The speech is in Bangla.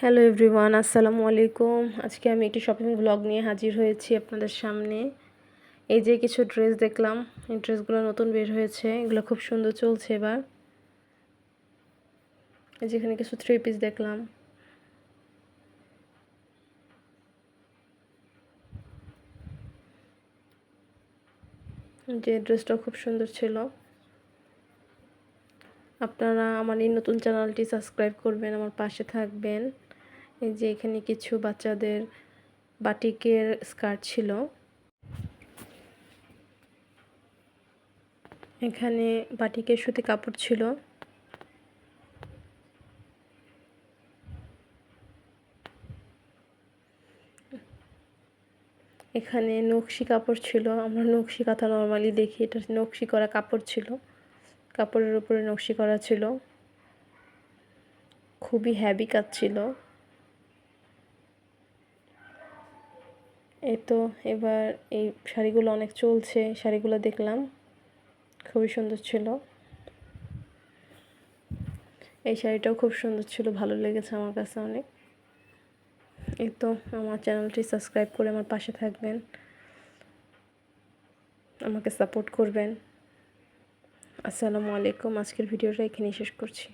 হ্যালো এভরিওয়ান, আসসালামু আলাইকুম। আজকে আমি একটি শপিং ব্লগ নিয়ে হাজির হয়েছি আপনাদের সামনে। এই যে কিছু ড্রেস দেখলাম, এই ড্রেসগুলো নতুন বের হয়েছে, এগুলো খুব সুন্দর চলছে এবার। এই যেখানে কিছু থ্রি পিস দেখলাম, যে ড্রেসটা খুব সুন্দর ছিল। আপনারা আমার এই নতুন চ্যানেলটি সাবস্ক্রাইব করবেন, আমার পাশে থাকবেন। এই যে এখানে কিছু বাচ্চাদের বাটিকের স্কার্ট ছিল, এখানে বাটিকের সুতি কাপড় ছিল, এখানে নকশি কাপড় ছিল। আমরা নকশি কাঁথা নর্মালি দেখি, এটা নকশি করা কাপড় ছিল, কাপড়ের উপরে নকশি করা ছিল, খুবই হেভি কাজ ছিল। এই তো এবার এই শাড়িগুলো অনেক চলছে, শাড়িগুলো দেখলাম খুবই সুন্দর ছিল। এই শাড়িটাও খুব সুন্দর ছিল, ভালো লেগেছে আমার কাছে অনেক। এই তো আমার চ্যানেলটি সাবস্ক্রাইব করে আমার পাশে থাকবেন, আমাকে সাপোর্ট করবেন। আসসালামু আলাইকুম। আজকের ভিডিওটা এখানেই শেষ করছি।